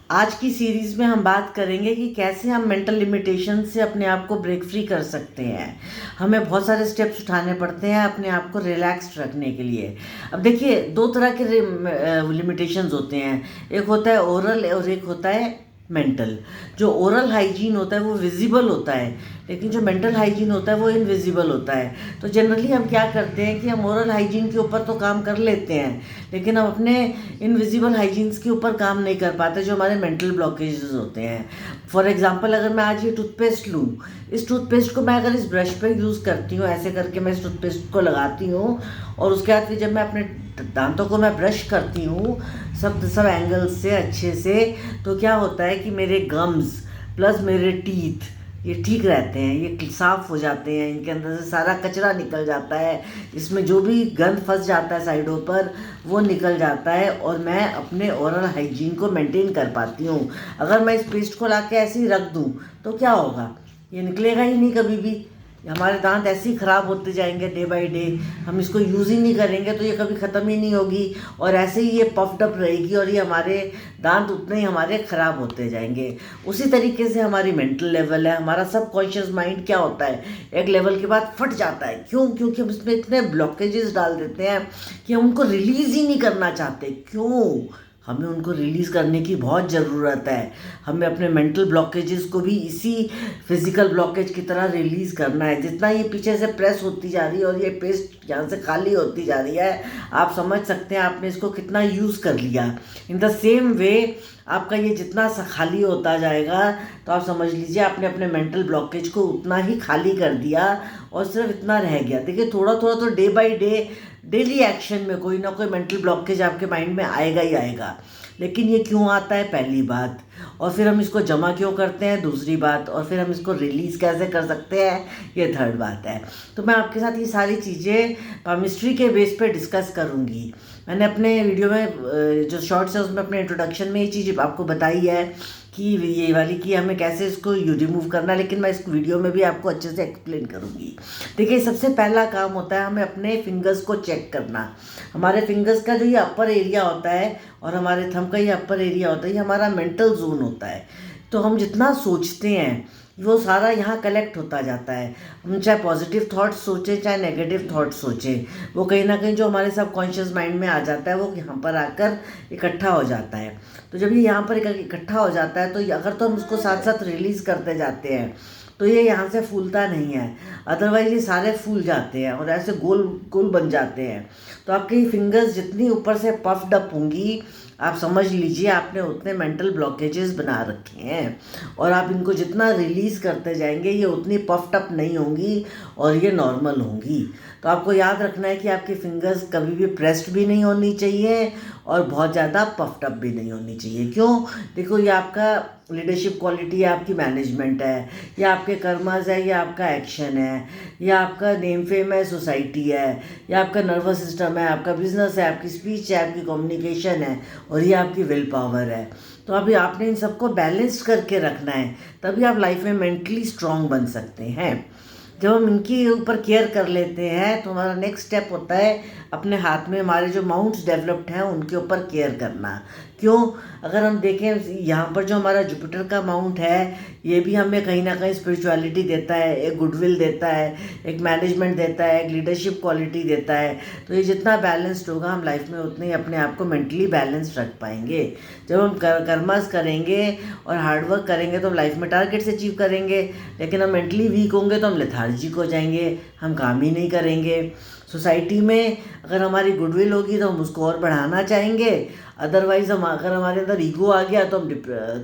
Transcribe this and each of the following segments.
आज की सीरीज़ में हम बात करेंगे कि कैसे हम मेंटल लिमिटेशन से अपने आप को ब्रेक फ्री कर सकते हैं। हमें बहुत सारे स्टेप्स उठाने पड़ते हैं अपने आप को रिलैक्स्ड रखने के लिए। अब देखिए, दो तरह के लिमिटेशंस होते हैं। एक होता है ओरल और एक होता है मेंटल। जो ओरल हाइजीन होता है वो विजिबल होता है, लेकिन जो मेंटल हाइजीन होता है वो इनविजिबल होता है। तो जनरली हम क्या करते हैं कि हम ओरल हाइजीन के ऊपर तो काम कर लेते हैं, लेकिन हम अपने इनविजिबल हाइजीन्स के ऊपर काम नहीं कर पाते, जो हमारे मेंटल ब्लॉकेजेस होते हैं। फॉर एग्जांपल, अगर मैं आज ये टूथपेस्ट लूँ, इस टूथपेस्ट को मैं अगर इस ब्रश पे यूज़ करती हूँ, ऐसे करके मैं इस टूथपेस्ट को लगाती हूँ, और उसके बाद फिर जब मैं अपने दांतों को मैं ब्रश करती हूँ सब एंगल्स से अच्छे से, तो क्या होता है कि मेरे गम्स प्लस मेरे टीथ ये ठीक रहते हैं, ये साफ़ हो जाते हैं, इनके अंदर से सारा कचरा निकल जाता है, इसमें जो भी गंद फंस जाता है साइडों पर वो निकल जाता है, और मैं अपने ओरल हाइजीन को मेंटेन कर पाती हूँ। अगर मैं इस पेस्ट को लाके ऐसे ही रख दूँ तो क्या होगा? ये निकलेगा ही नहीं कभी भी। हमारे दांत ऐसे ही ख़राब होते जाएंगे डे बाय डे। हम इसको यूज़ ही नहीं करेंगे तो ये कभी ख़त्म ही नहीं होगी, और ऐसे ही ये पफ्ड अप रहेगी, और ये हमारे दांत उतने ही हमारे ख़राब होते जाएंगे। उसी तरीके से हमारी मेंटल लेवल है, हमारा सबकॉन्शियस माइंड क्या होता है, एक लेवल के बाद फट जाता है। क्यों? क्योंकि हम इसमें इतने ब्लॉकेजेस डाल देते हैं कि हम उनको रिलीज़ ही नहीं करना चाहते। क्यों? हमें उनको रिलीज़ करने की बहुत ज़रूरत है। हमें अपने मेंटल ब्लॉकेजेस को भी इसी फिज़िकल ब्लॉकेज की तरह रिलीज़ करना है। जितना ये पीछे से प्रेस होती जा रही है और ये पेस्ट यहाँ से खाली होती जा रही है, आप समझ सकते हैं आपने इसको कितना यूज़ कर लिया। इन द सेम वे आपका ये जितना सा खाली होता जाएगा, तो आप समझ लीजिए आपने अपने मेंटल ब्लॉकेज को उतना ही खाली कर दिया, और सिर्फ इतना रह गया। देखिए, थोड़ा थोड़ा तो day by day daily action में कोई ना कोई मेंटल ब्लॉकेज आपके माइंड में आएगा ही आएगा। लेकिन ये क्यों आता है, पहली बात, और फिर हम इसको जमा क्यों करते हैं, दूसरी बात, और फिर हम इसको रिलीज़ कैसे कर सकते हैं, ये थर्ड बात है। तो मैं आपके साथ ये सारी चीज़ें केमिस्ट्री के बेस पे डिस्कस करूँगी। मैंने अपने वीडियो में जो शॉर्ट्स है उसमें अपने इंट्रोडक्शन में ये चीज़ आपको बताई है कि ये वाली कि हमें कैसे इसको रिमूव करना है, लेकिन मैं इस वीडियो में भी आपको अच्छे से एक्सप्लेन करूँगी। देखिए, सबसे पहला काम होता है हमें अपने फिंगर्स को चेक करना। हमारे फिंगर्स का जो ये अपर एरिया होता है और हमारे थंब का ये अपर एरिया होता है, ये हमारा मेंटल जोन होता है। तो हम जितना सोचते हैं वो सारा यहाँ कलेक्ट होता जाता है। हम चाहे पॉजिटिव थॉट्स सोचें चाहे नेगेटिव थॉट्स सोचें, वो कहीं ना कहीं जो हमारे सबकॉन्शियस माइंड में आ जाता है वो यहाँ पर आकर इकट्ठा हो जाता है। तो जब ये यहाँ पर इकट्ठा हो जाता है, तो अगर तो हम उसको साथ साथ रिलीज़ करते जाते हैं तो ये यहाँ से फूलता नहीं है, अदरवाइज ये सारे फूल जाते हैं और ऐसे गोल गोल बन जाते हैं। तो आपकी फिंगर्स जितनी ऊपर से पफ्ड अप होंगी, आप समझ लीजिए आपने उतने मेंटल ब्लॉकेजेस बना रखे हैं, और आप इनको जितना रिलीज़ करते जाएंगे ये उतनी पफ्ड अप नहीं होंगी और ये नॉर्मल होंगी। तो आपको याद रखना है कि आपकी फिंगर्स कभी भी प्रेस्ड भी नहीं होनी चाहिए और बहुत ज़्यादा पफ्ड अप भी नहीं होनी चाहिए। क्यों? देखो, ये आपका लीडरशिप क्वालिटी है, आपकी मैनेजमेंट है, या आपके कर्मस है, या आपका एक्शन है, या आपका नेम फेम है, सोसाइटी है, या आपका नर्वस सिस्टम है, आपका बिजनेस है, आपकी स्पीच है, आपकी कम्युनिकेशन है, और ये आपकी विल पावर है। तो अभी आपने इन सबको बैलेंस्ड करके रखना है, तभी आप लाइफ में मेंटली स्ट्रांग बन सकते हैं। जब हम इनके ऊपर केयर कर लेते हैं तो हमारा नेक्स्ट स्टेप होता है अपने हाथ में हमारे जो माउंट्स डेवलप्ड हैं उनके ऊपर केयर करना। क्यों? अगर हम देखें यहाँ पर जो हमारा जुपिटर का माउंट है, ये भी हमें कहीं ना कहीं स्पिरिचुअलिटी देता है, एक गुडविल देता है, एक मैनेजमेंट देता है, एक लीडरशिप क्वालिटी देता है। तो ये जितना बैलेंस्ड होगा हम लाइफ में उतने ही अपने आप को मेंटली बैलेंस्ड रख पाएंगे। जब हम कर्मस करेंगे और हार्डवर्क करेंगे तो हम लाइफ में टारगेट्स अचीव करेंगे, लेकिन हम मेंटली वीक होंगे तो हम लेथार्जिक हो जाएंगे, हम काम ही नहीं करेंगे। सोसाइटी में अगर हमारी गुडविल होगी तो हम उसको और बढ़ाना चाहेंगे, अदरवाइज हम अगर हमारे अंदर ईगो आ गया तो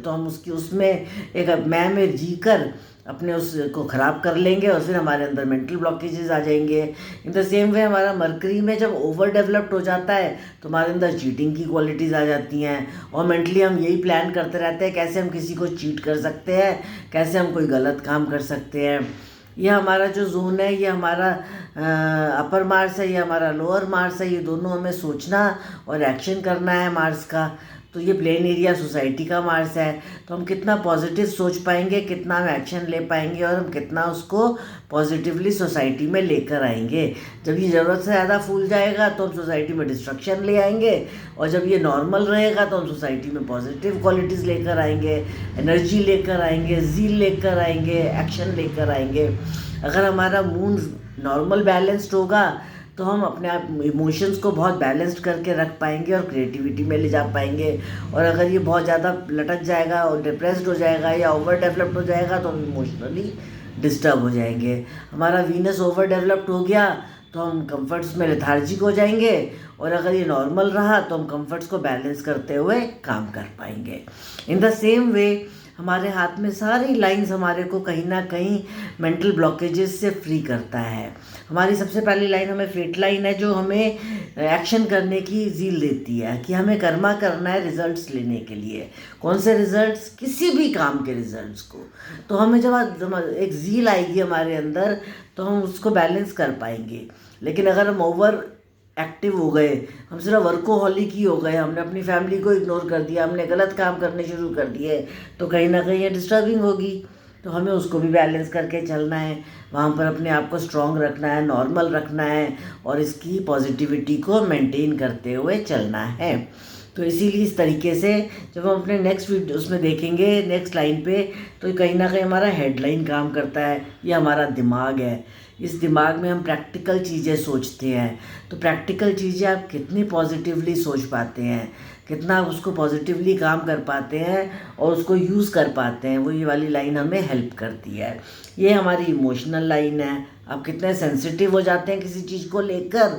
हम उसकी उसमें एक मैं में जी कर अपने उसको ख़राब कर लेंगे, और फिर हमारे अंदर मेंटल ब्लॉकेजेस आ जाएंगे। इन द सेम वे हमारा मरकरी में जब ओवर डेवलप्ड हो जाता है तो हमारे अंदर चीटिंग की क्वालिटीज़ आ जाती हैं, और मेंटली हम यही प्लान करते रहते हैं कैसे हम किसी को चीट कर सकते हैं, कैसे हम कोई गलत काम कर सकते हैं। यह हमारा जो जोन है, ये हमारा अपर मार्स है, ये हमारा लोअर मार्स है, ये दोनों हमें सोचना और एक्शन करना है मार्स का। तो ये प्लेन एरिया सोसाइटी का मार्स है। तो हम कितना पॉजिटिव सोच पाएंगे, कितना हम एक्शन ले पाएंगे और हम कितना उसको पॉजिटिवली सोसाइटी में लेकर आएंगे। जब ये ज़रूरत से ज़्यादा फूल जाएगा तो हम सोसाइटी में डिस्ट्रक्शन ले आएंगे, और जब ये नॉर्मल रहेगा तो हम सोसाइटी में पॉजिटिव क्वालिटीज़ लेकर आएंगे, एनर्जी लेकर आएंगे, ज़ील लेकर आएंगे, एक्शन लेकर आएंगे। अगर हमारा मूड नॉर्मल बैलेंस्ड होगा तो हम अपने आप इमोशंस को बहुत बैलेंस्ड करके रख पाएंगे और क्रिएटिविटी में ले जा पाएंगे। और अगर ये बहुत ज़्यादा लटक जाएगा और डिप्रेस्ड हो जाएगा या ओवर डेवलप्ड हो जाएगा तो हम इमोशनली डिस्टर्ब हो जाएंगे। हमारा वीनस ओवर डेवलप्ड हो गया तो हम कंफर्ट्स में लेथार्जिक हो जाएंगे, और अगर ये नॉर्मल रहा तो हम कंफर्ट्स को बैलेंस करते हुए काम कर पाएंगे। इन द सेम वे हमारे हाथ में सारी लाइंस हमारे को कहीं ना कहीं मेंटल ब्लॉकेजेस से फ्री करता है। हमारी सबसे पहली लाइन हमें फेट लाइन है, जो हमें एक्शन करने की ज़ील देती है कि हमें कर्मा करना है रिजल्ट्स लेने के लिए। कौन से रिजल्ट्स? किसी भी काम के रिजल्ट्स को। तो हमें जब एक ज़ील आएगी हमारे अंदर तो हम उसको बैलेंस कर पाएंगे। लेकिन अगर हम ओवर एक्टिव हो गए, हम सिर्फ वर्कोहॉलिक ही हो गए, हमने अपनी फैमिली को इग्नोर कर दिया, हमने गलत काम करने शुरू कर दिए, तो कहीं ना कहीं ये डिस्टर्बिंग होगी। तो हमें उसको भी बैलेंस करके चलना है, वहाँ पर अपने आप को स्ट्रॉन्ग रखना है, नॉर्मल रखना है, और इसकी पॉजिटिविटी को मेंटेन करते हुए चलना है। तो इसीलिए इस तरीके से जब हम अपने नेक्स्ट वीडियो उसमें देखेंगे नेक्स्ट लाइन पे, तो कहीं ना कहीं हमारा हेडलाइन काम करता है, ये हमारा दिमाग है। इस दिमाग में हम प्रैक्टिकल चीज़ें सोचते हैं। तो प्रैक्टिकल चीज़ें आप कितनी पॉजिटिवली सोच पाते हैं, कितना आप उसको पॉजिटिवली काम कर पाते हैं और उसको यूज़ कर पाते हैं, वो ये वाली लाइन हमें हेल्प करती है। ये हमारी इमोशनल लाइन है। आप कितने सेंसिटिव हो जाते हैं किसी चीज़ को लेकर,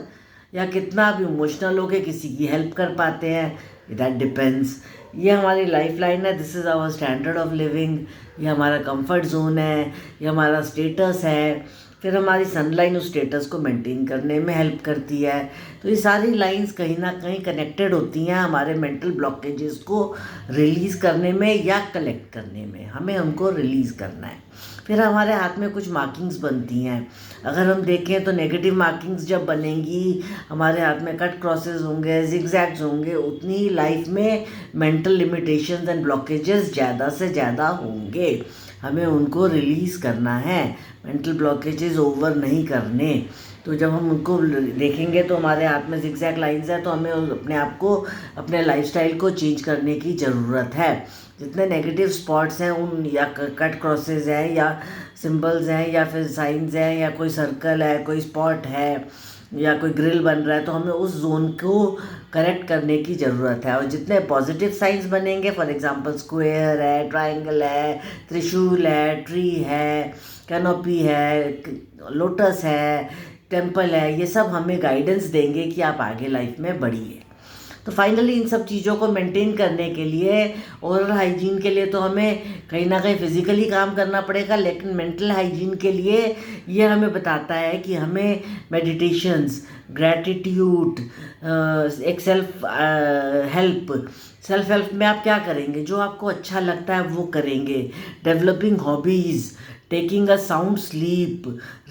या कितना आप इमोशनल होकर किसी की हेल्प कर पाते हैं, दैट डिपेंड्स। ये हमारी लाइफ लाइन है, this is our standard of living. ये हमारा कंफर्ट जोन है, ये हमारा स्टेटस है। फिर हमारी सनलाइन उस स्टेटस को मेंटेन करने में हेल्प करती है। तो ये सारी लाइंस कहीं ना कहीं कनेक्टेड होती हैं हमारे मेंटल ब्लॉकेजेस को रिलीज़ करने में या कलेक्ट करने में। हमें उनको रिलीज़ करना है। फिर हमारे हाथ में कुछ मार्किंग्स बनती हैं। अगर हम देखें तो नेगेटिव मार्किंग्स जब बनेंगी, हमारे हाथ में कट क्रॉसेस होंगे, जिगजैग्स होंगे, उतनी ही लाइफ में मेंटल लिमिटेशंस एंड ब्लॉकेजेस ज़्यादा से ज़्यादा होंगे। हमें उनको रिलीज़ करना है, मेंटल ब्लॉकेजेस ओवर नहीं करने। तो जब हम उनको देखेंगे तो हमारे हाथ में जिगजैग लाइंस है, तो हमें अपने आप को, अपने लाइफस्टाइल को चेंज करने की ज़रूरत है। जितने नेगेटिव स्पॉट्स हैं उन, या कट क्रॉसेस हैं, या सिंबल्स हैं, या फिर साइंस हैं, या कोई सर्कल है, कोई स्पॉट है, या कोई ग्रिल बन रहा है, तो हमें उस जोन को करेक्ट करने की ज़रूरत है। और जितने पॉजिटिव साइंस बनेंगे, फॉर एग्जांपल स्क्वायर है, ट्रायंगल है, त्रिशूल है, ट्री है, कैनोपी है, लोटस है, टेम्पल है, ये सब हमें गाइडेंस देंगे कि आप आगे लाइफ में बढ़िए। तो फाइनली इन सब चीज़ों को मेंटेन करने के लिए, ओरल हाइजीन के लिए तो हमें कहीं ना कहीं फिजिकली काम करना पड़ेगा, लेकिन मेंटल हाइजीन के लिए ये हमें बताता है कि हमें मेडिटेशंस, ग्रैटिट्यूड, एक सेल्फ हेल्प में आप क्या करेंगे, जो आपको अच्छा लगता है वो करेंगे। Developing hobbies, taking a sound sleep,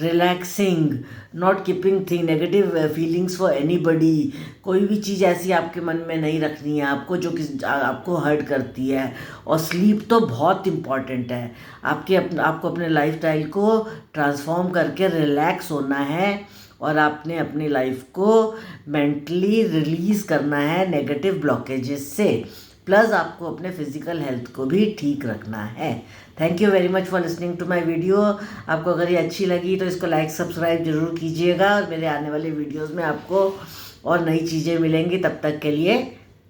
relaxing, not keeping thing negative feelings for anybody. कोई भी चीज़ ऐसी आपके मन में नहीं रखनी है आपको जो कि आपको हर्ट करती है। और स्लीप तो बहुत इम्पॉर्टेंट है। आपको अपने लाइफस्टाइल को ट्रांसफॉर्म करके रिलैक्स होना है, और आपने अपनी लाइफ को मेंटली रिलीज़ करना है नेगेटिव ब्लॉकेजेस से। प्लस आपको अपने फिजिकल हेल्थ को भी ठीक रखना है। Thank you very much for listening to my video. आपको अगर ये अच्छी लगी तो इसको लाइक सब्सक्राइब जरूर कीजिएगा, और मेरे आने वाले वीडियोस में आपको और नई चीज़ें मिलेंगी। तब तक के लिए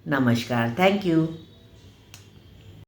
नमस्कार, थैंक यू।